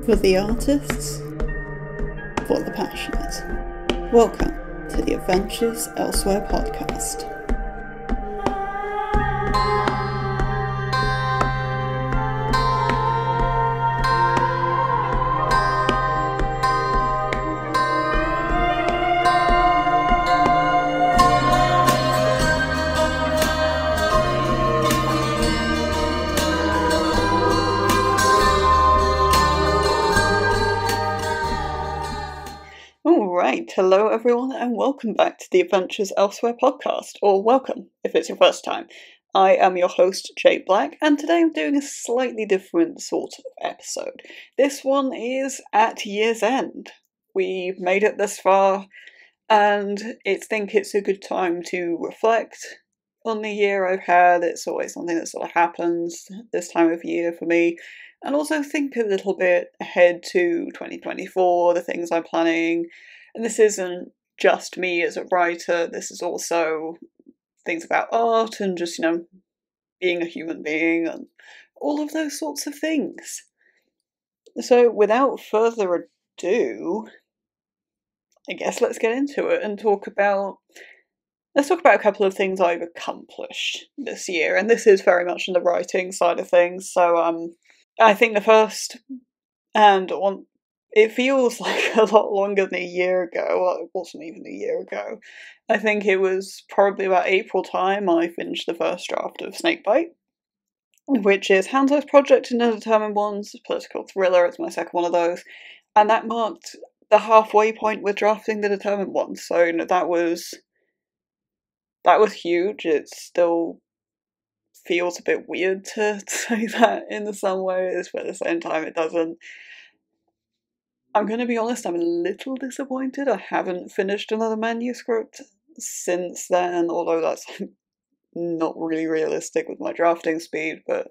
For the artists, for the passionate. Welcome to the Adventures Elsewhere podcast. Alright, hello everyone and welcome back to the Adventures Elsewhere podcast, or welcome if it's your first time. I am your host, Jay Black, and today I'm doing a slightly different sort of episode. This one is at year's end. We've made it this far, and I think it's a good time to reflect on the year I've had. It's always something that sort of happens this time of year for me. And also think a little bit ahead to 2024, the things I'm planning. And this isn't just me as a writer, this is also things about art and just, being a human being and all of those sorts of things. So without further ado, I guess let's get into it and talk about a couple of things I've accomplished this year. And this is very much on the writing side of things, so I think the first and one, it feels like a lot longer than a year ago. Well, it wasn't even a year ago. I think it was probably about April time I finished the first draft of Snakebite, which is Hanzo's project in Undetermined Ones, a political thriller. It's my second one of those. And that marked the halfway point with drafting the Determined Ones. So, that was huge. It still feels a bit weird to say that in some ways, but at the same time it doesn't. I'm going to be honest, I'm a little disappointed I haven't finished another manuscript since then, although that's not really realistic with my drafting speed, but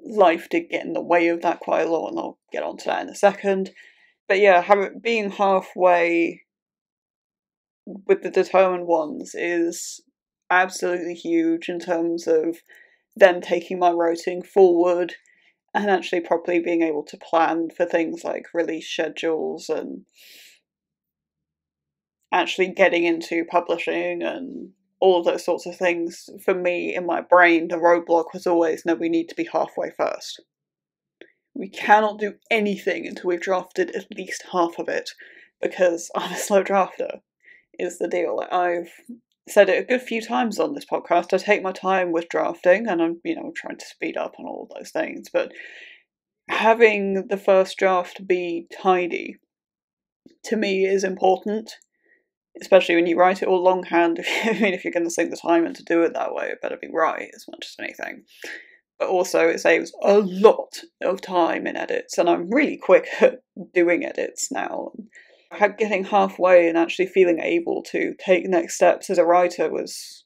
life did get in the way of that quite a lot, and I'll get onto that in a second. But yeah, being halfway with the Determined Ones is absolutely huge in terms of then taking my writing forward and actually properly being able to plan for things like release schedules and actually getting into publishing and all of those sorts of things. For me, in my brain, the roadblock was always, no, we need to be halfway first. We cannot do anything until we've drafted at least half of it, because I'm a slow drafter, is the deal. I've said it a good few times on this podcast. I take my time with drafting, and I'm, trying to speed up on all those things, but having the first draft be tidy, to me, is important, especially when you write it all longhand. If you're going to sink the time in to do it that way, it better be right as much as anything. But also, it saves a lot of time in edits, and I'm really quick at doing edits now. Getting halfway and actually feeling able to take next steps as a writer was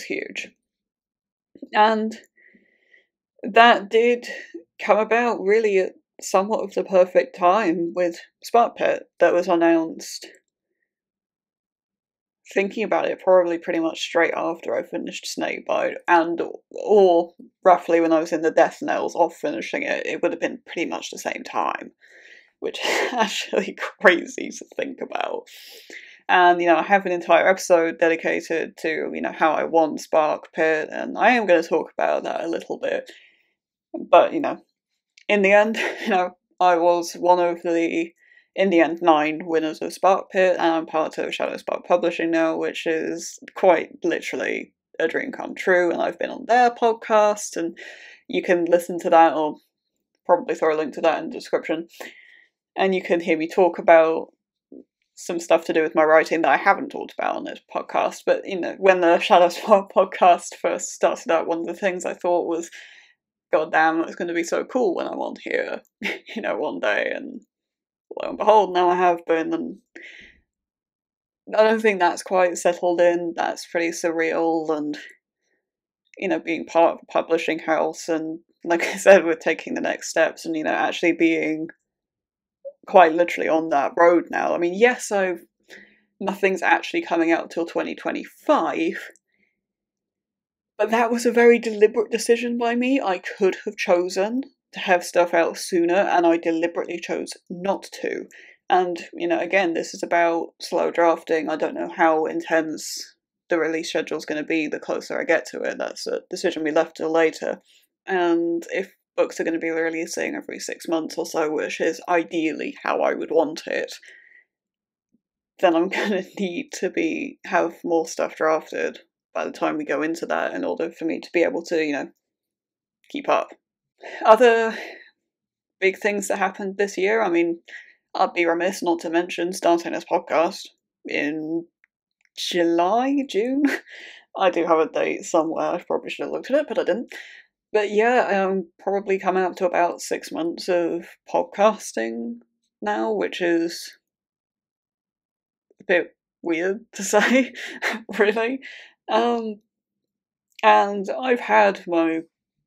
huge. And that did come about really at somewhat of the perfect time with Spark Pit that was announced. Thinking about it, probably pretty much straight after I finished Snakebite, or roughly when I was in the death knells of finishing it, it would have been pretty much the same time, which is actually crazy to think about. And, I have an entire episode dedicated to, how I won Spark Pit, and I am going to talk about that a little bit. But, in the end, I was one of the, in the end, 9 winners of Spark Pit, and I'm part of Shadow Spark Publishing now, which is quite literally a dream come true, and I've been on their podcast, and you can listen to that, or probably throw a link to that in the description. And you can hear me talk about some stuff to do with my writing that I haven't talked about on this podcast. But, when the Shadow Spark podcast first started out, one of the things I thought was, God damn, it's going to be so cool when I'm on here, one day. And lo and behold, now I have been. And I don't think that's quite settled in. That's pretty surreal. And, being part of a publishing house and, like I said, with taking the next steps and, actually being quite literally on that road now. I mean, yes, nothing's actually coming out till 2025, but that was a very deliberate decision by me. I could have chosen to have stuff out sooner, and I deliberately chose not to. And, again, this is about slow drafting. I don't know how intense the release schedule is going to be the closer I get to it. That's a decision we left till later. And if books are going to be releasing every 6 months or so, which is ideally how I would want it, then I'm going to need to have more stuff drafted by the time we go into that in order for me to be able to, keep up. Other big things that happened this year, I'd be remiss not to mention starting this podcast in June? I do have a date somewhere, I probably should have looked at it, but I didn't. But yeah, probably come out to about 6 months of podcasting now, which is a bit weird to say, really. And I've had my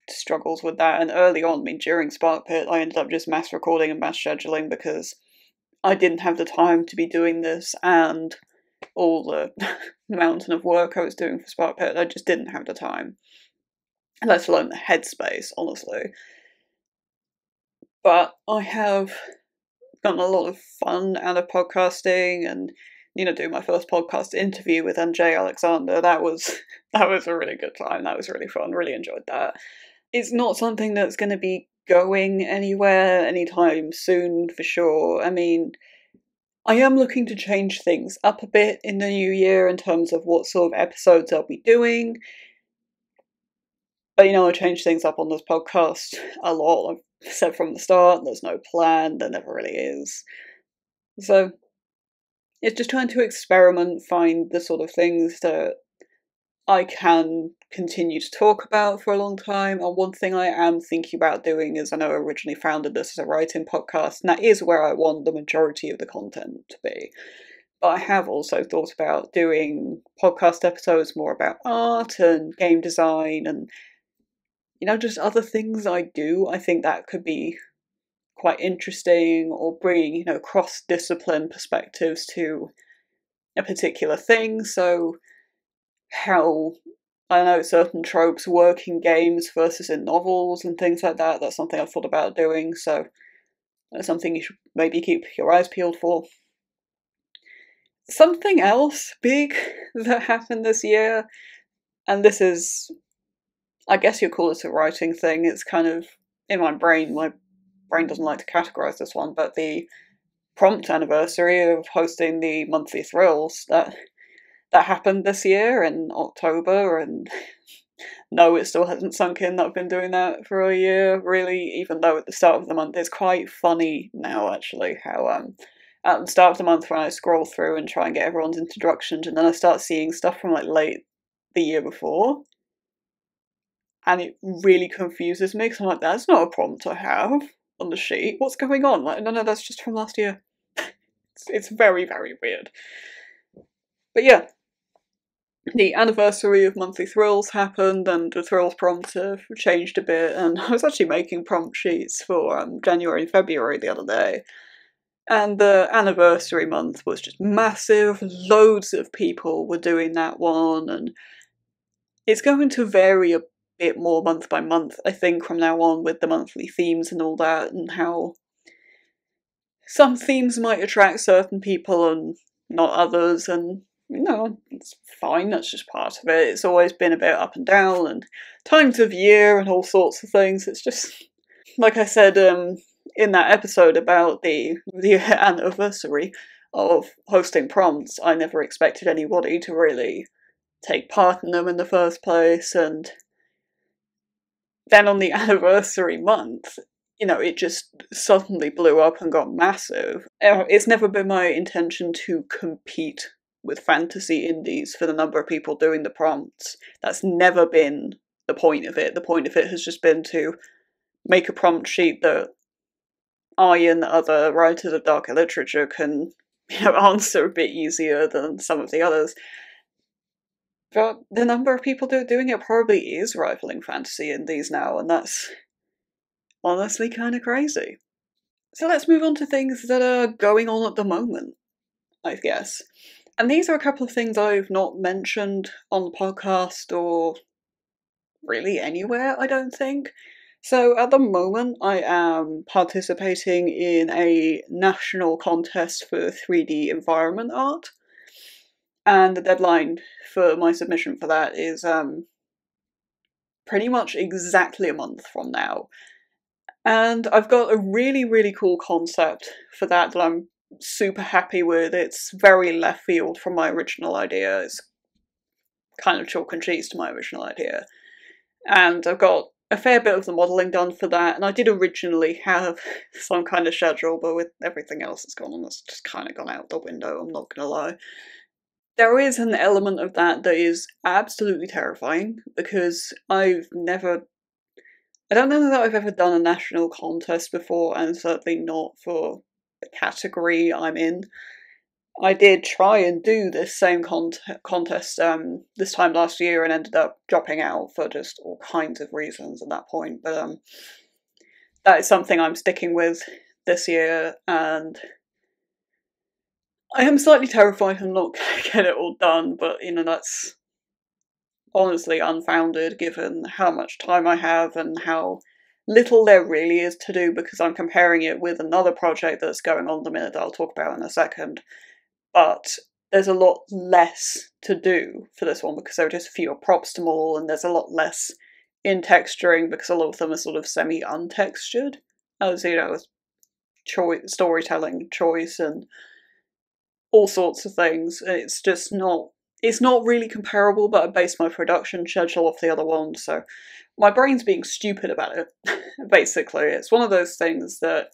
struggles with that, and early on, during Spark Pit, I ended up just mass recording and mass scheduling because I didn't have the time to be doing this, and all the mountain of work I was doing for Spark Pit, I just didn't have the time. Let alone the headspace, honestly. But I have gotten a lot of fun out of podcasting, and doing my first podcast interview with MJ Alexander, that was a really good time. That was really fun. Really enjoyed that. It's not something that's going to be going anywhere anytime soon, for sure. I am looking to change things up a bit in the new year in terms of what sort of episodes I'll be doing. But I change things up on this podcast a lot. I've said from the start, there's no plan, there never really is. So it's just trying to experiment, find the sort of things that I can continue to talk about for a long time. And one thing I am thinking about doing is, I know I originally founded this as a writing podcast, and that is where I want the majority of the content to be. But I have also thought about doing podcast episodes more about art and game design and, just other things I do. I think that could be quite interesting, or bring, cross-discipline perspectives to a particular thing. So how, I know, certain tropes work in games versus in novels and things like that. That's something I've thought about doing, so that's something you should maybe keep your eyes peeled for. Something else big that happened this year, and this is, I guess you'd call it a writing thing, it's kind of in my brain doesn't like to categorise this one, but the prompt anniversary of hosting the monthly thrills, that happened this year in October, and no, it still hasn't sunk in that I've been doing that for a year, really, even though at the start of the month, it's quite funny now, actually, how at the start of the month when I scroll through and try and get everyone's introductions, and then I start seeing stuff from late the year before, and it really confuses me, because I'm like, that's not a prompt I have on the sheet, what's going on? No, that's just from last year. It's very, very weird. But yeah, the anniversary of Monthly Thrills happened, and the Thrills prompt changed a bit, and I was actually making prompt sheets for January and February the other day, and the anniversary month was just massive. Loads of people were doing that one, and it's going to vary a bit more month by month, I think, from now on, with the monthly themes and all that, and how some themes might attract certain people and not others, and it's fine, that's just part of it. It's always been a bit up and down, and times of year and all sorts of things. It's just, like I said in that episode about the anniversary of hosting prompts, I never expected anybody to really take part in them in the first place, and then on the anniversary month, it just suddenly blew up and got massive. It's never been my intention to compete with fantasy indies for the number of people doing the prompts. That's never been the point of it. The point of it has just been to make a prompt sheet that I and other writers of darker literature can answer a bit easier than some of the others. But the number of people doing it probably is rivaling fantasy indies now, and that's honestly kind of crazy. So let's move on to things that are going on at the moment, I guess. And these are a couple of things I've not mentioned on the podcast or really anywhere, I don't think. So at the moment I am participating in a national contest for 3D environment art, and the deadline for my submission for that is pretty much exactly a month from now. And I've got a really, really cool concept for that I'm super happy with. It's very left field from my original idea. It's kind of chalk and cheese to my original idea. And I've got a fair bit of the modelling done for that, and I did originally have some kind of schedule, but with everything else that's gone on, it's just kind of gone out the window, I'm not gonna lie. There is an element of that that is absolutely terrifying, because I don't know that I've ever done a national contest before, and certainly not for the category I'm in. I did try and do this same contest this time last year and ended up dropping out for just all kinds of reasons at that point, but that is something I'm sticking with this year, and I am slightly terrified I'm not going to get it all done, but you know, that's honestly unfounded given how much time I have and how little there really is to do, because I'm comparing it with another project that's going on at the minute that I'll talk about in a second. But there's a lot less to do for this one because there are just fewer props to model, and there's a lot less in texturing because a lot of them are sort of semi-untextured, as you know, storytelling choice and all sorts of things. It's just not, it's not really comparable, but I base my production schedule off the other one, so my brain's being stupid about it, basically. It's one of those things that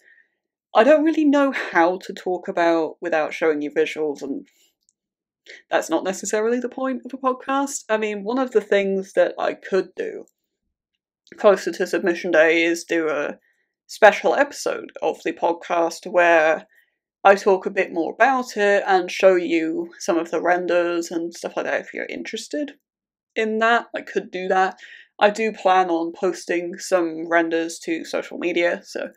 I don't really know how to talk about without showing you visuals, and that's not necessarily the point of a podcast. I mean, one of the things that I could do closer to submission day is do a special episode of the podcast where I talk a bit more about it and show you some of the renders and stuff like that. If you're interested in that, I could do that. I do plan on posting some renders to social media, so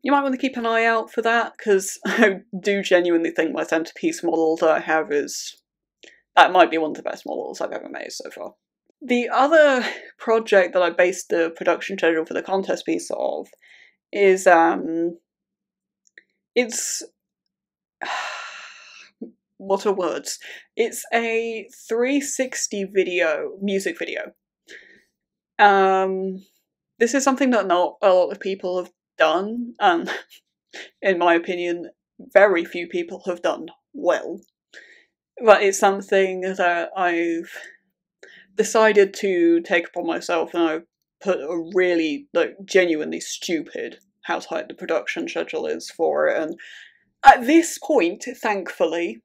you might want to keep an eye out for that, because I do genuinely think my centerpiece model that I have that might be one of the best models I've ever made so far. The other project that I based the production schedule for the contest piece of is, it's what are words? It's a 360 music video. This is something that not a lot of people have done, and in my opinion, very few people have done well. But it's something that I've decided to take upon myself, and I've put a really, genuinely stupid how tight the production schedule is for it, and at this point, thankfully,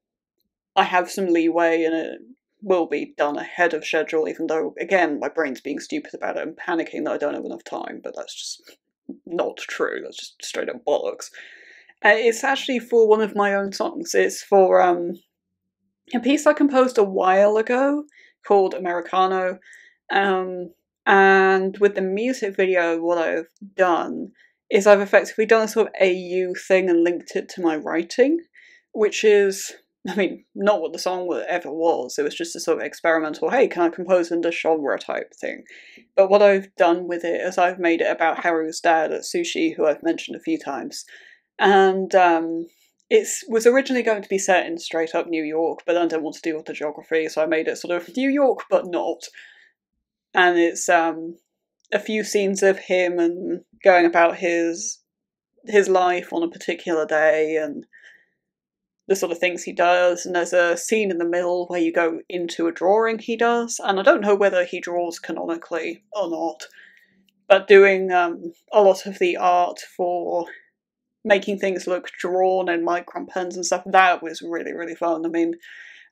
I have some leeway and it will be done ahead of schedule, even though, again, my brain's being stupid about it and panicking that I don't have enough time, but that's just not true. That's just straight up bollocks. It's actually for one of my own songs. It's for a piece I composed a while ago called Americano, and with the music video, what I've done is I've effectively done a sort of AU thing and linked it to my writing, which is, I mean, not what the song ever was. It was just a sort of experimental, hey, can I compose in this genre type thing. But what I've done with it is I've made it about Haru's dad at Sushi, who I've mentioned a few times. And it was originally going to be set in straight up New York, but I didn't want to deal with the geography, so I made it sort of New York, but not. And it's a few scenes of him and going about his life on a particular day and the sort of things he does, and there's a scene in the middle where you go into a drawing he does, and I don't know whether he draws canonically or not, but doing a lot of the art for making things look drawn and micron pens and stuff, that was really, really fun. I mean,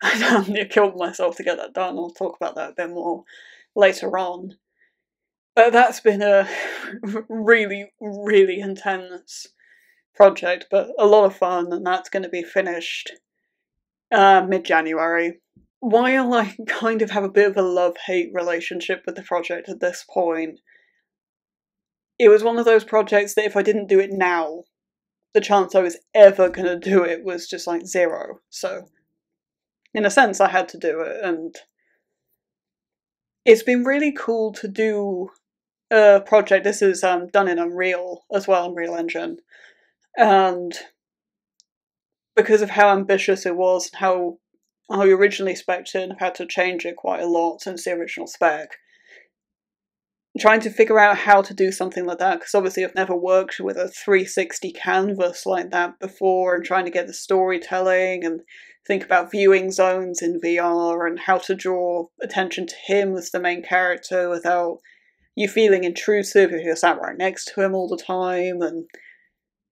I killed myself to get that done. I'll talk about that a bit more later on. But that's been a really, really intense project, but a lot of fun, and that's going to be finished mid-January. While I kind of have a bit of a love-hate relationship with the project at this point, it was one of those projects that if I didn't do it now, the chance I was ever going to do it was just like zero. So, in a sense, I had to do it, and it's been really cool to do project. This is done in Unreal as well, Unreal Engine. And because of how ambitious it was, and how you originally spec'd it, and have had to change it quite a lot since the original spec, trying to figure out how to do something like that, because obviously I've never worked with a 360 canvas like that before, and trying to get the storytelling and think about viewing zones in VR and how to draw attention to him as the main character without you feeling intrusive if you're sat right next to him all the time. And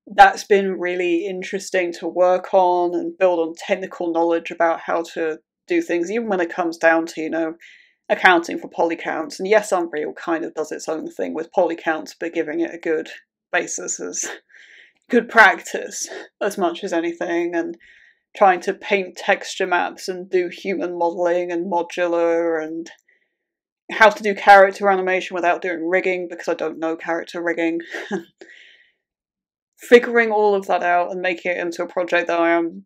that's been really interesting to work on and build on technical knowledge about how to do things, even when it comes down to, you know, accounting for polycounts. And yes, Unreal kind of does its own thing with polycounts, but giving it a good basis as good practice as much as anything, and trying to paint texture maps and do human modelling and modular, and how to do character animation without doing rigging, because I don't know character rigging. Figuring all of that out and making it into a project that I'm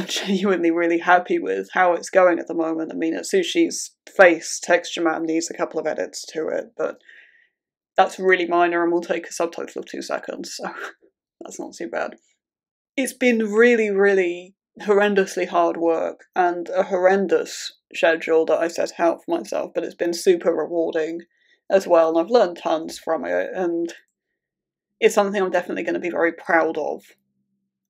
genuinely really happy with how it's going at the moment. I mean, Atsushi's face texture map needs a couple of edits to it, but that's really minor and will take a subtotal of 2 seconds, so that's not too bad. It's been really, really horrendously hard work and a horrendous schedule that I set out for myself, but it's been super rewarding as well, and I've learned tons from it, and it's something I'm definitely going to be very proud of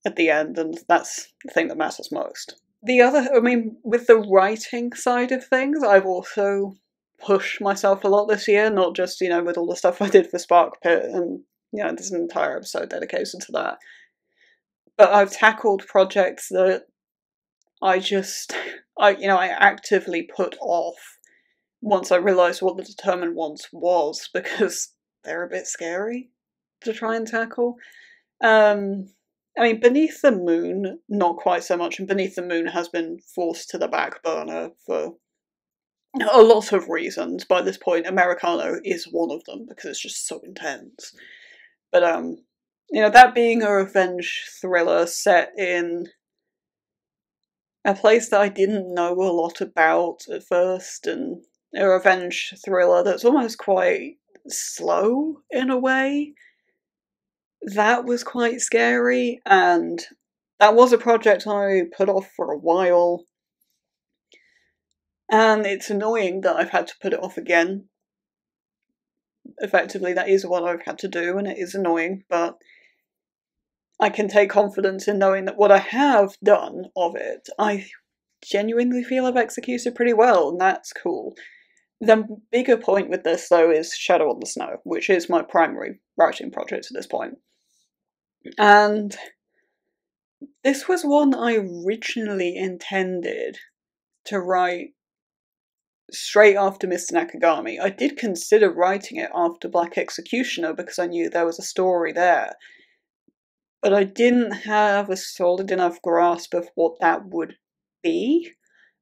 at the end, and that's the thing that matters most. The other, I mean, with the writing side of things, I've also pushed myself a lot this year, not just, you know, with all the stuff I did for Spark Pit, and, you know, there's an entire episode dedicated to that. But I've tackled projects that I actively put off once I realised what the determined ones was, because they're a bit scary to try and tackle. I mean, Beneath the Moon, not quite so much, and Beneath the Moon has been forced to the back burner for a lot of reasons. By this point, Americano is one of them, because it's just so intense. But, you know, that being a revenge thriller set in a place that I didn't know a lot about at first, and a revenge thriller that's almost quite slow in a way, that was quite scary, and that was a project I put off for a while, and it's annoying that I've had to put it off again. Effectively, that is what I've had to do, and it is annoying, but I can take confidence in knowing that what I have done of it, I genuinely feel I've executed pretty well, and that's cool. The bigger point with this, though, is Shadow on the Snow, which is my primary writing project at this point. And this was one I originally intended to write straight after Mr. Nakagami. I did consider writing it after Black Executioner because I knew there was a story there, but I didn't have a solid enough grasp of what that would be,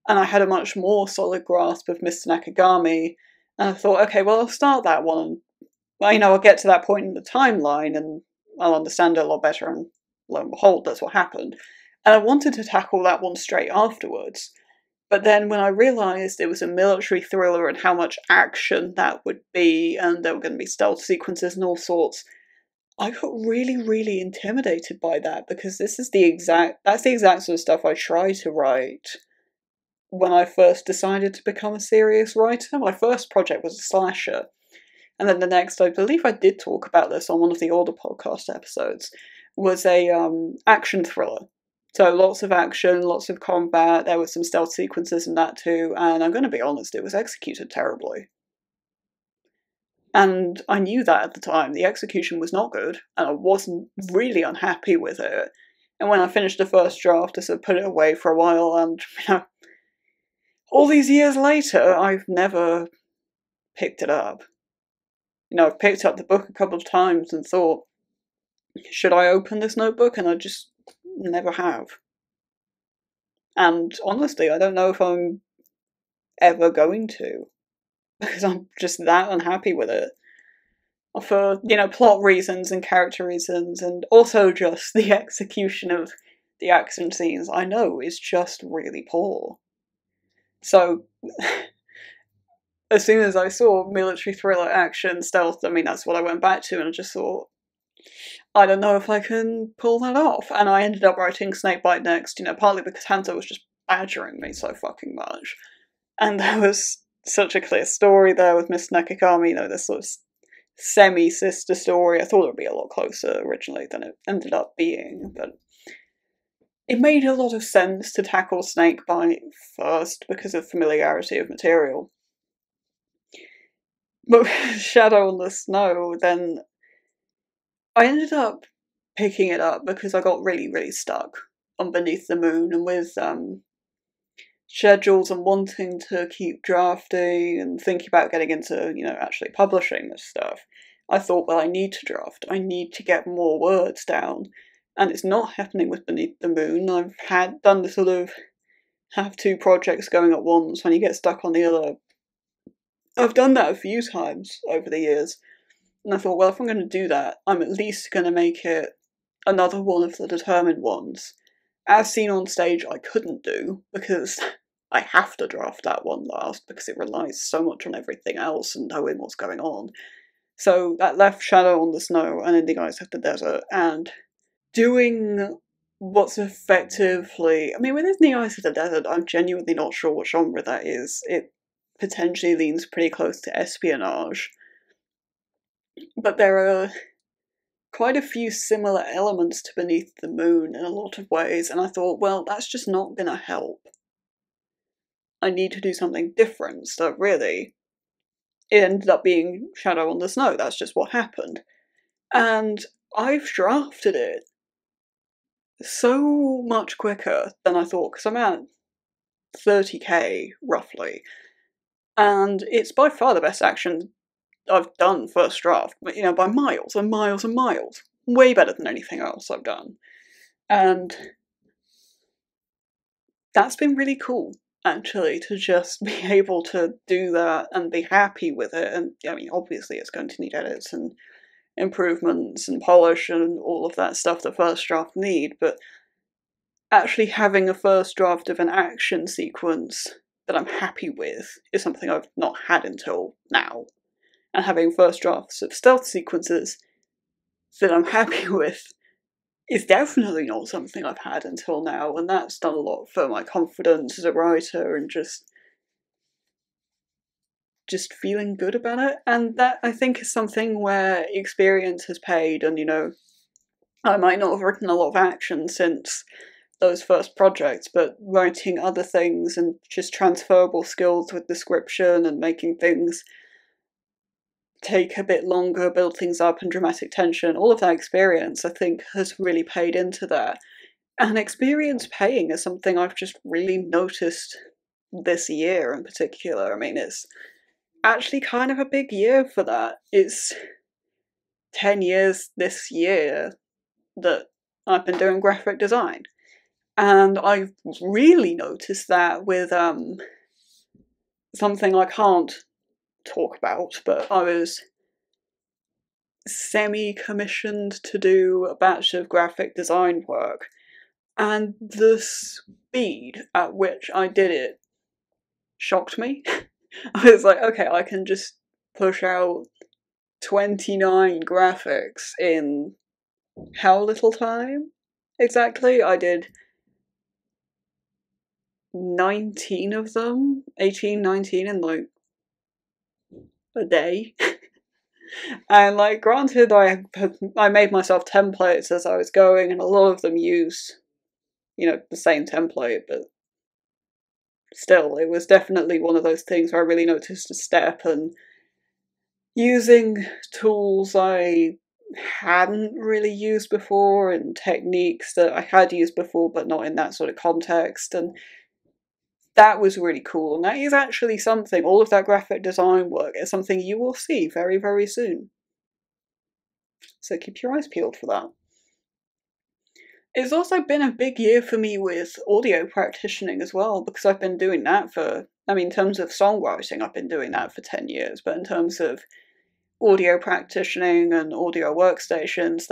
and I had a much more solid grasp of Mr. Nakagami, and I thought, okay, well, I'll start that one, and, well, you know, I'll get to that point in the timeline, and I'll understand it a lot better, and lo and behold, that's what happened. And I wanted to tackle that one straight afterwards, but then when I realised it was a military thriller and how much action that would be, and there were going to be stealth sequences and all sorts, I got really, really intimidated by that, because that's the exact sort of stuff I tried to write when I first decided to become a serious writer. My first project was a slasher, and then the next, I believe I did talk about this on one of the older podcast episodes, was a action thriller. So lots of action, lots of combat, there were some stealth sequences in that too, and I'm going to be honest, it was executed terribly. And I knew that at the time. The execution was not good, and I wasn't really unhappy with it. And when I finished the first draft, I sort of put it away for a while, and, you know, all these years later, I've never picked it up. You know, I've picked up the book a couple of times and thought, should I open this notebook? And I just never have. And honestly, I don't know if I'm ever going to, because I'm just that unhappy with it. For, you know, plot reasons and character reasons, and also just the execution of the action scenes, I know, is just really poor. So, as soon as I saw military thriller, action, stealth, I mean, that's what I went back to, and I just thought, I don't know if I can pull that off. And I ended up writing Snakebite next, partly because Hanzo was just badgering me so fucking much. And there was such a clear story there with Miss Nakakami, this sort of semi-sister story. I thought it would be a lot closer originally than it ended up being, but it made a lot of sense to tackle Snakebite first because of familiarity of material. But with Shadow on the Snow, then I ended up picking it up because I got really, really stuck on Beneath the Moon, and with schedules and wanting to keep drafting and thinking about getting into, actually publishing this stuff, I thought, well, I need to draft. I need to get more words down. And it's not happening with Beneath the Moon. I've done the sort of have two projects going at once when you get stuck on the other. I've done that a few times over the years. And I thought, well, if I'm going to do that, I'm at least going to make it another one of the determined ones. As Seen on Stage, I couldn't do, because I have to draft that one last, because it relies so much on everything else and knowing what's going on. So that left Shadow on the Snow and In the Eyes of the Desert, and doing what's effectively... I mean, with In the Eyes of the Desert, I'm genuinely not sure what genre that is. It potentially leans pretty close to espionage. But there are quite a few similar elements to Beneath the Moon in a lot of ways, and I thought, well, that's just not going to help. I need to do something different, so really, it ended up being Shadow on the Snow. That's just what happened. And I've drafted it so much quicker than I thought, because I'm at 30k, roughly. And it's by far the best action I've done first draft, but by miles and miles and miles. Way better than anything else I've done. And that's been really cool, actually, to just be able to do that and be happy with it. And I mean, obviously it's going to need edits and improvements and polish and all of that stuff that first draft need, but actually having a first draft of an action sequence that I'm happy with is something I've not had until now. And having first drafts of stealth sequences that I'm happy with is definitely not something I've had until now, and that's done a lot for my confidence as a writer and just feeling good about it. And that, I think, is something where experience has paid, and I might not have written a lot of action since those first projects, but writing other things and just transferable skills with description and making things take a bit longer, build things up, and dramatic tension, all of that experience, I think, has really paid into that. And experience paying is something I've just really noticed this year in particular. I mean, it's actually kind of a big year for that. It's 10 years this year that I've been doing graphic design. And I've really noticed that with something I can't talk about, but I was semi-commissioned to do a batch of graphic design work, and the speed at which I did it shocked me. I was like, okay, I can just push out 29 graphics in how little time? Exactly, I did 19 of them, 18, 19 in like a day. And granted, I made myself templates as I was going, and a lot of them used, the same template, but still, it was definitely one of those things where I really noticed a step, and using tools I hadn't really used before, and techniques that I had used before, but not in that sort of context, and that was really cool. And that is actually something, all of that graphic design work is something you will see very, very soon. So keep your eyes peeled for that. It's also been a big year for me with audio practicing as well, because I've been doing that in terms of songwriting, I've been doing that for 10 years, but in terms of audio practicing and audio workstations,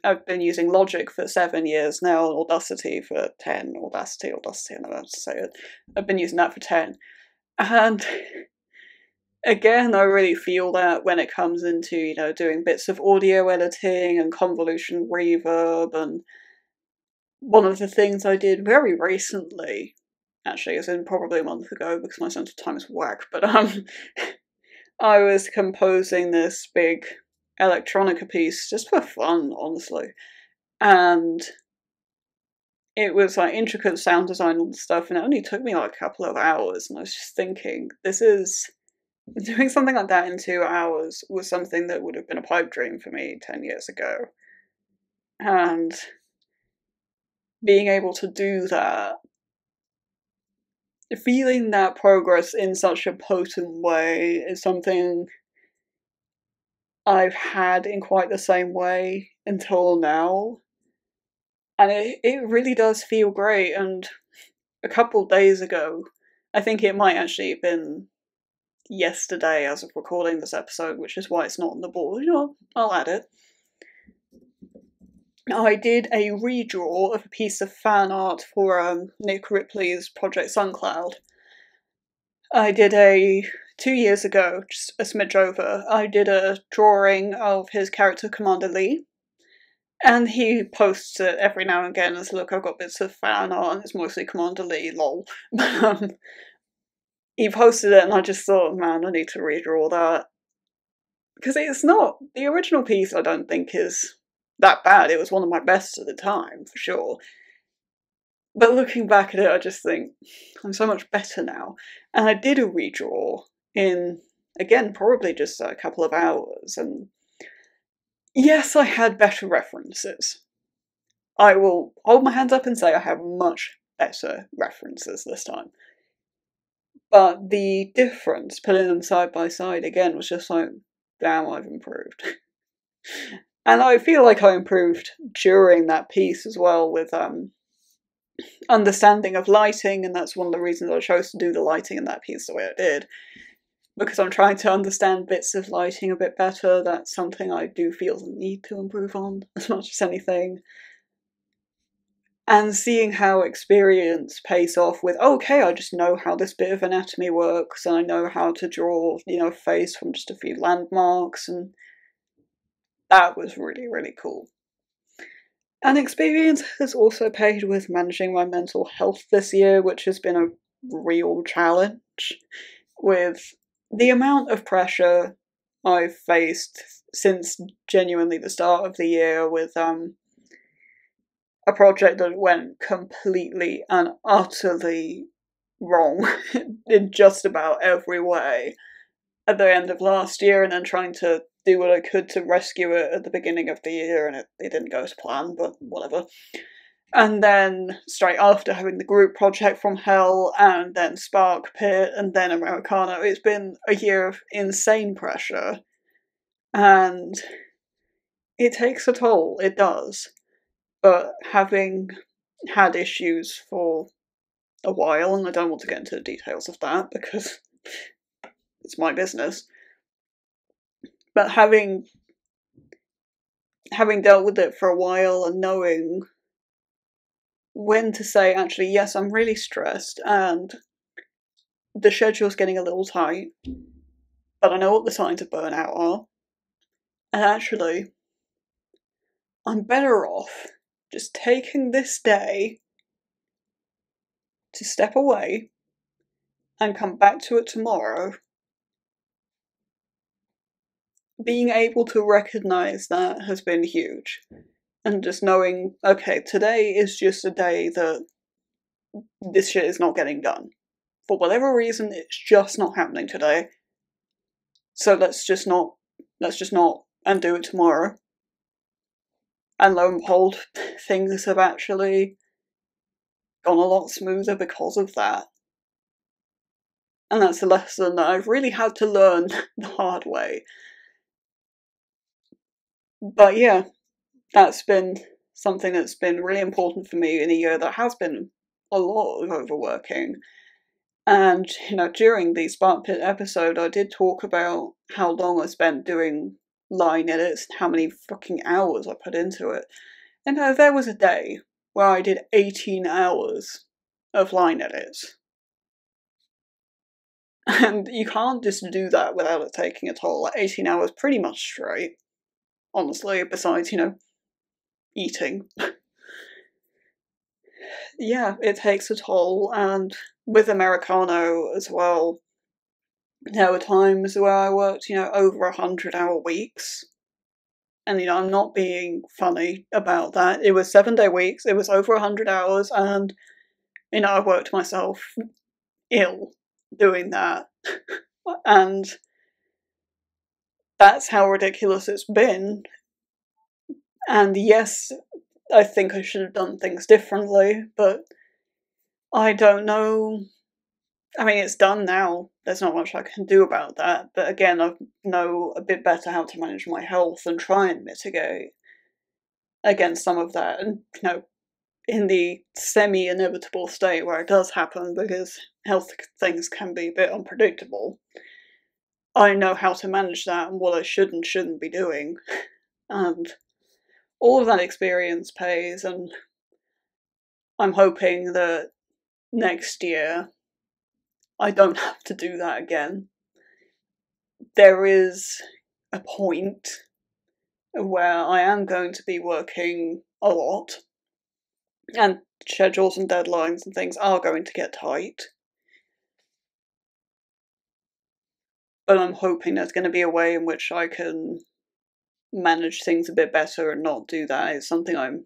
I've been using Logic for 7 years now, Audacity for 10, Audacity, I don't know how to say it. I've been using that for 10. And again, I really feel that when it comes into, you know, doing bits of audio editing and convolution reverb. And one of the things I did very recently, actually, as in probably a month ago because my sense of time is whack, but I was composing this big electronica piece just for fun, honestly. And it was like intricate sound design and stuff, and it only took me like a couple of hours, and I was just thinking, doing something like that in 2 hours was something that would have been a pipe dream for me 10 years ago. And being able to do that, feeling that progress in such a potent way is something I've had in quite the same way until now. And it really does feel great. And a couple days ago, I think it might actually have been yesterday as of recording this episode, which is why it's not on the board. You know, I'll add it. I did a redraw of a piece of fan art for Nick Ripley's Project Suncloud. I did 2 years ago, just a smidge over, I did a drawing of his character Commander Lee. And he posts it every now and again as, look, I've got bits of fan art and it's mostly Commander Lee, lol. He posted it and I just thought, man, I need to redraw that. Because it's not, the original piece I don't think is that bad. It was one of my best at the time, for sure. But looking back at it, I just think, I'm so much better now. And I did a redraw in, again, probably just a couple of hours, and yes, I had better references. I will hold my hands up and say I have much better references this time. But the difference, putting them side by side again, was just like, damn, I've improved. And I feel like I improved during that piece as well with understanding of lighting, and that's one of the reasons I chose to do the lighting in that piece the way I did. Because I'm trying to understand bits of lighting a bit better. That's something I do feel the need to improve on as much as anything. And seeing how experience pays off with, okay, I just know how this bit of anatomy works, and I know how to draw, you know, a face from just a few landmarks, and that was really, really cool. And experience has also paid with managing my mental health this year, which has been a real challenge, with the amount of pressure I've faced since genuinely the start of the year with a project that went completely and utterly wrong in just about every way at the end of last year, and then trying to do what I could to rescue it at the beginning of the year, and it didn't go to plan, but whatever. And then straight after, having the group project from hell, and then Spark Pit, and then Americano. It's been a year of insane pressure, and it takes a toll, it does. But having had issues for a while, and I don't want to get into the details of that because it's my business, but having dealt with it for a while and knowing when to say, actually, yes, I'm really stressed and the schedule's getting a little tight, but I know what the signs of burnout are, and actually, I'm better off just taking this day to step away and come back to it tomorrow. Being able to recognise that has been huge. And just knowing, okay, today is just a day that this shit is not getting done. For whatever reason, it's just not happening today. So let's just not, and do it tomorrow. And lo and behold, things have actually gone a lot smoother because of that. And that's a lesson that I've really had to learn the hard way. But yeah, that's been something that's been really important for me in a year that has been a lot of overworking. And, you know, during the Spark Pit episode, I did talk about how long I spent doing line edits, how many fucking hours I put into it. And there was a day where I did 18 hours of line edits. And you can't just do that without it taking a toll. Like 18 hours pretty much straight, honestly, besides, eating. Yeah, it takes a toll, and with Americano as well, there were times where I worked, over 100-hour weeks. And, I'm not being funny about that. It was 7-day weeks, it was over 100 hours, and, I worked myself ill doing that. And that's how ridiculous it's been. And yes, I think I should have done things differently, but I don't know. I mean, it's done now. There's not much I can do about that. But again, I know a bit better how to manage my health and try and mitigate against some of that. And, in the semi-inevitable state where it does happen, because health things can be a bit unpredictable, I know how to manage that and what I should and shouldn't be doing. And all of that experience pays, and I'm hoping that next year I don't have to do that again. There is a point where I am going to be working a lot, and schedules and deadlines and things are going to get tight. But I'm hoping there's going to be a way in which I can manage things a bit better and not do that. It's something I'm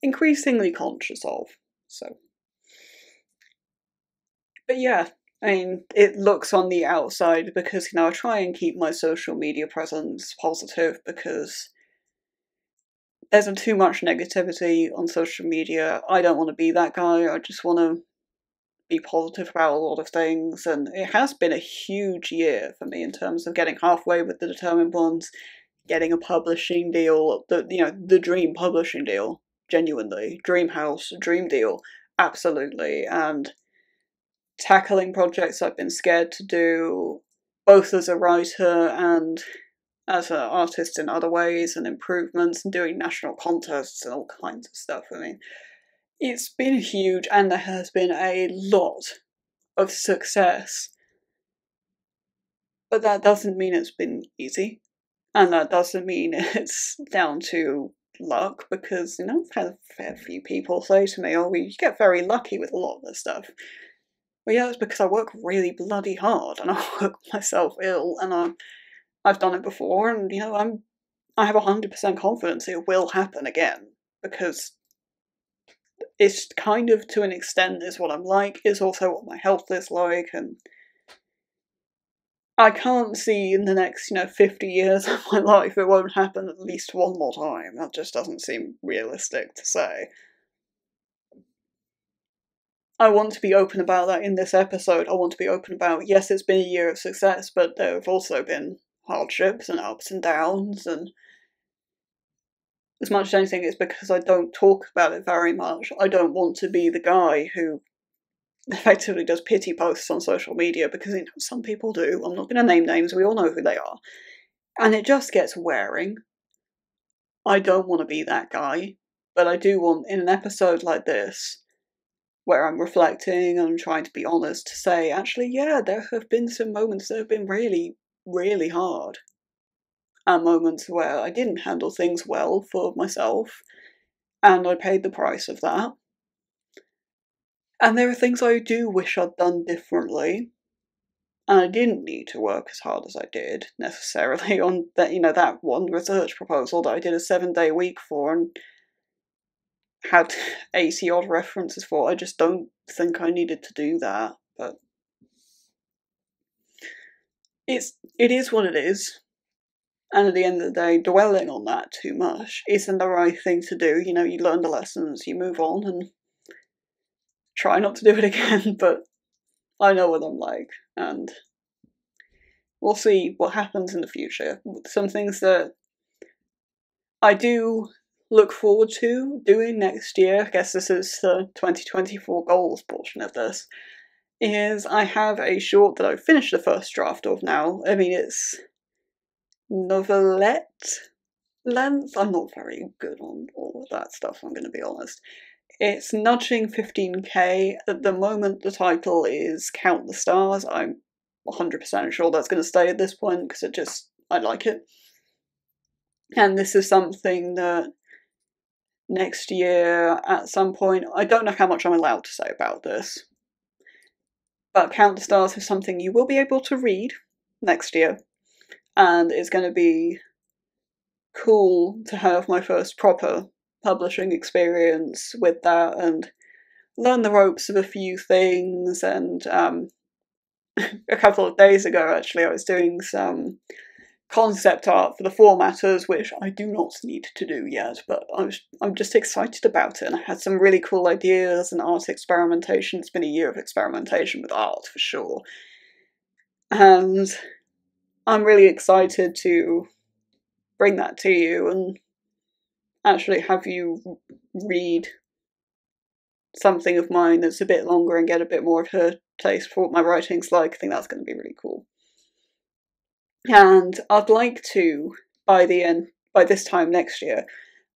increasingly conscious of. So, but yeah, I mean, it looks on the outside because, I try and keep my social media presence positive, because there's too much negativity on social media. I don't want to be that guy. I just want to be positive about a lot of things, and it has been a huge year for me in terms of getting halfway with the Determined Ones, getting a publishing deal, the dream publishing deal, genuinely, dream house, dream deal, absolutely, and tackling projects I've been scared to do, both as a writer and as an artist in other ways, and improvements, and doing national contests and all kinds of stuff. I mean, it's been huge, and there has been a lot of success. But that doesn't mean it's been easy. And that doesn't mean it's down to luck, because, I've had a fair few people say to me, oh, you get very lucky with a lot of this stuff. Well, yeah, it's because I work really bloody hard, and I work myself ill, and I've done it before, and, I have 100% confidence it will happen again, because it's kind of, to an extent, is what I'm like, is also what my health is like, and I can't see in the next, 50 years of my life it won't happen at least one more time. That just doesn't seem realistic to say. I want to be open about that in this episode. I want to be open about, yes, it's been a year of success, but there have also been hardships and ups and downs, and as much as anything, it's because I don't talk about it very much. I don't want to be the guy who effectively does pity posts on social media, because some people do. I'm not going to name names, we all know who they are. And it just gets wearing. I don't want to be that guy, but I do want, in an episode like this, where I'm reflecting and trying to be honest, to say, actually, yeah, there have been some moments that have been really, really hard. And moments where I didn't handle things well for myself, and I paid the price of that. And there are things I do wish I'd done differently, and I didn't need to work as hard as I did, necessarily, on that, that one research proposal that I did a 7-day week for, and had 80 odd references for. I just don't think I needed to do that, but it is what it is. And at the end of the day, dwelling on that too much isn't the right thing to do. You learn the lessons, you move on, and try not to do it again, but I know what I'm like, and we'll see what happens in the future. Some things that I do look forward to doing next year, I guess this is the 2024 goals portion of this, is I have a short that I've finished the first draft of now. I mean, it's novelette length. I'm not very good on all of that stuff, I'm going to be honest. It's nudging 15k. At the moment, the title is Count the Stars. I'm 100% sure that's going to stay at this point, because I like it. And this is something that next year, at some point, I don't know how much I'm allowed to say about this, but Count the Stars is something you will be able to read next year, and it's going to be cool to have my first proper publishing experience with that and learn the ropes of a few things. And a couple of days ago, actually, I was doing some concept art for the formatters, which I do not need to do yet, but I'm just excited about it, and I had some really cool ideas and art experimentation. It's been a year of experimentation with art, for sure, and I'm really excited to bring that to you and actually have you read something of mine that's a bit longer and get a bit more of her taste for what my writing's like. I think that's going to be really cool. And I'd like to, by this time next year,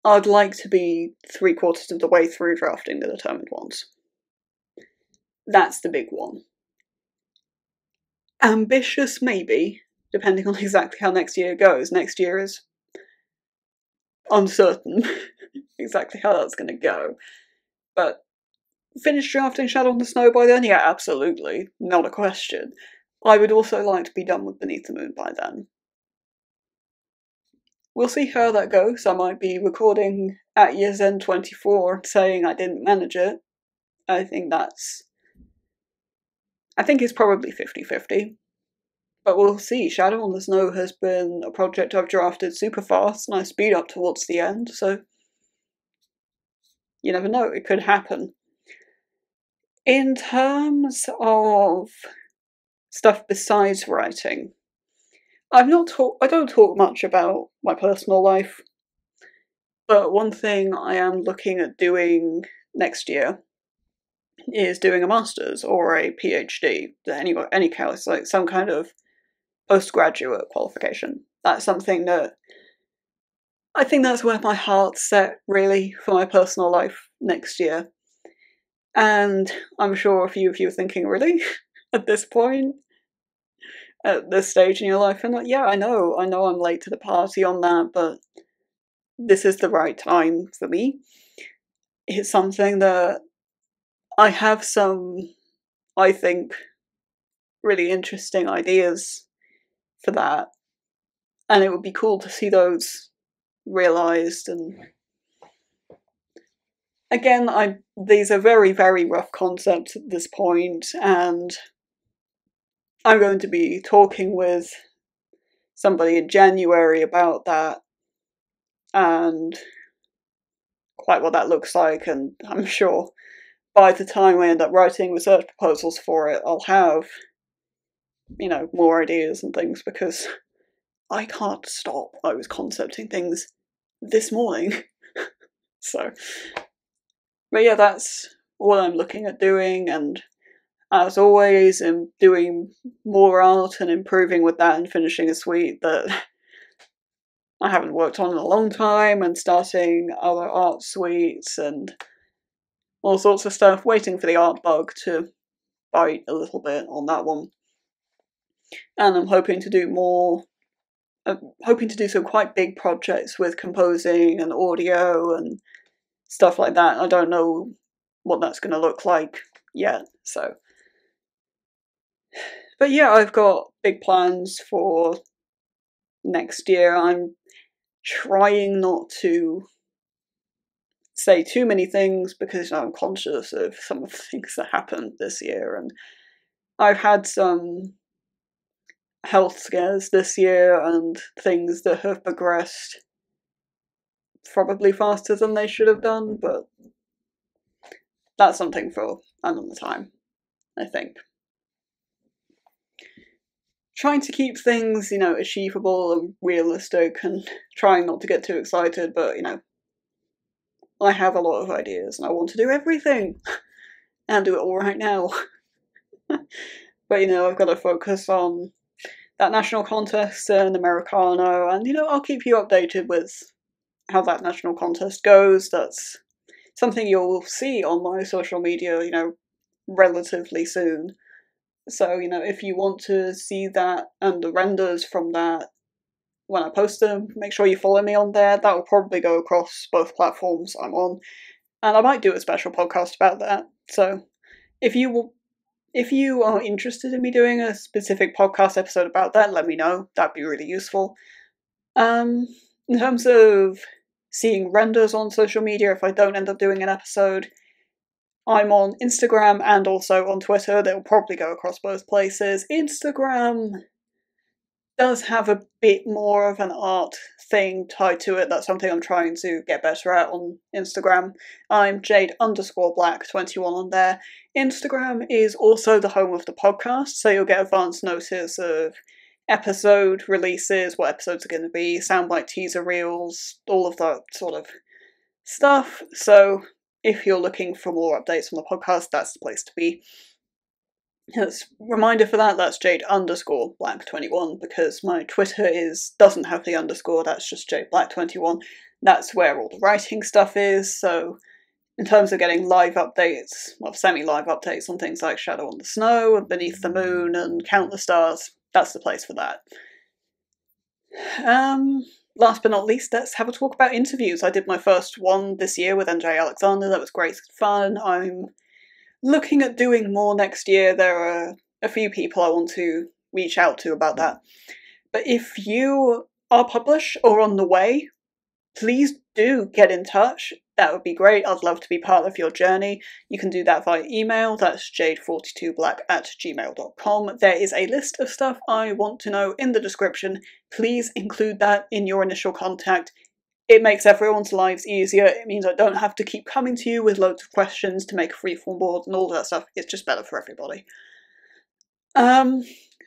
I'd like to be 3/4 of the way through drafting the Determined Ones. That's the big one. Ambitious, maybe, depending on exactly how next year goes. Next year is uncertain exactly how that's going to go. But finish drafting Shadow on the Snow by then? Yeah, absolutely. Not a question. I would also like to be done with Beneath the Moon by then. We'll see how that goes. I might be recording at year's end 24 saying I didn't manage it. I think it's probably 50-50. But we'll see. Shadow on the Snow has been a project I've drafted super fast, and I speed up towards the end, so you never know, it could happen. In terms of stuff besides writing, I don't talk much about my personal life, but one thing I am looking at doing next year is doing a master's or a PhD, any case, like some kind of postgraduate qualification. That's something that I think that's where my heart's set, really, for my personal life next year. And I'm sure a few of you are thinking, really, at this point, at this stage in your life, and like, yeah, I know I'm late to the party on that, but this is the right time for me. It's something that I have some, I think, really interesting ideas for that, and it would be cool to see those realised. And again, these are very, very rough concepts at this point, and I'm going to be talking with somebody in January about that and quite what that looks like, and I'm sure by the time I end up writing research proposals for it, I'll have, more ideas and things, because I can't stop. I was concepting things this morning. So, but yeah, that's what I'm looking at doing, and as always, I'm doing more art and improving with that and finishing a suite that I haven't worked on in a long time, and starting other art suites and all sorts of stuff, waiting for the art bug to bite a little bit on that one. And I'm hoping to do some quite big projects with composing and audio and stuff like that. I don't know what that's going to look like yet, so. But yeah, I've got big plans for next year. I'm trying not to say too many things because I'm conscious of some of the things that happened this year, and I've had some health scares this year and things that have progressed probably faster than they should have done, but that's something for another time, I think. Trying to keep things, achievable and realistic, and trying not to get too excited, but, I have a lot of ideas and I want to do everything and do it all right now. But, I've got to focus on that national contest and Americano, and, I'll keep you updated with how that national contest goes. That's something you'll see on my social media, relatively soon. So, if you want to see that and the renders from that when I post them, make sure you follow me on there. That will probably go across both platforms I'm on. And I might do a special podcast about that. So if you are interested in me doing a specific podcast episode about that, let me know. That'd be really useful. In terms of seeing renders on social media, if I don't end up doing an episode, I'm on Instagram and also on Twitter. They'll probably go across both places. Instagram does have a bit more of an art thing tied to it. That's something I'm trying to get better at on Instagram. I'm Jade_Black21 on there. Instagram is also the home of the podcast, so you'll get advance notice of episode releases, what episodes are going to be, soundbite teaser reels, all of that sort of stuff. So if you're looking for more updates on the podcast, that's the place to be. As a reminder for that, that's Jade_Black21, because my Twitter doesn't have the underscore, that's just JadeBlack21. That's where all the writing stuff is, so in terms of getting live updates, well, semi-live updates on things like Shadow on the Snow, and Beneath the Moon, and Count the Stars, that's the place for that. Last but not least, let's have a talk about interviews. I did my first one this year with NJ Alexander, that was great fun. I'm looking at doing more next year. There are a few people I want to reach out to about that. But if you are published or on the way, please do get in touch. That would be great. I'd love to be part of your journey. You can do that via email. That's jade42black@gmail.com. There is a list of stuff I want to know in the description. Please include that in your initial contact. It makes everyone's lives easier. It means I don't have to keep coming to you with loads of questions to make a freeform board and all that stuff. It's just better for everybody.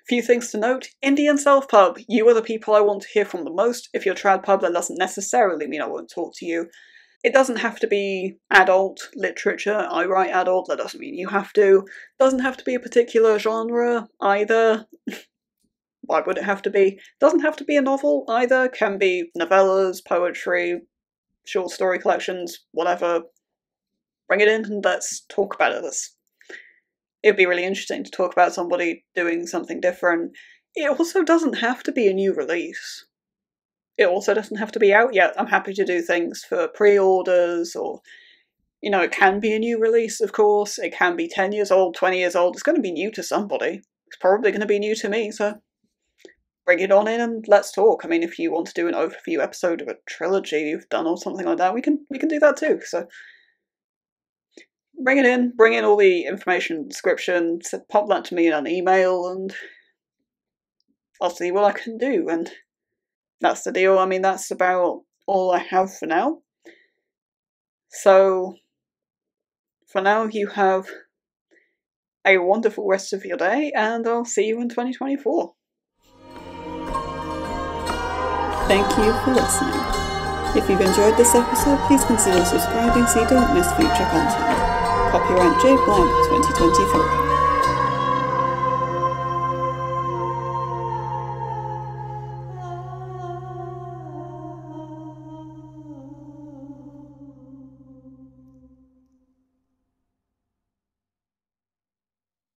Few things to note. Indie and self-pub. You are the people I want to hear from the most. If you're trad pub, that doesn't necessarily mean I won't talk to you. It doesn't have to be adult literature. I write adult, that doesn't mean you have to. Doesn't have to be a particular genre either. Why would it have to be? Doesn't have to be a novel either. Can be novellas, poetry, short story collections, whatever. Bring it in and let's talk about it. It'd be really interesting to talk about somebody doing something different. It also doesn't have to be a new release. It also doesn't have to be out yet. I'm happy to do things for pre-orders, or, it can be a new release, of course. It can be 10 years old, 20 years old. It's going to be new to somebody. It's probably going to be new to me, so bring it on in and let's talk. I mean, if you want to do an overview episode of a trilogy you've done or something like that, we can do that too. So bring it in, bring in all the information, description, pop that to me in an email, and I'll see what I can do. And that's the deal. I mean, that's about all I have for now. So for now, you have a wonderful rest of your day, and I'll see you in 2024. Thank you for listening. If you've enjoyed this episode, please consider subscribing so you don't miss future content. Copyright Jade Black 2023.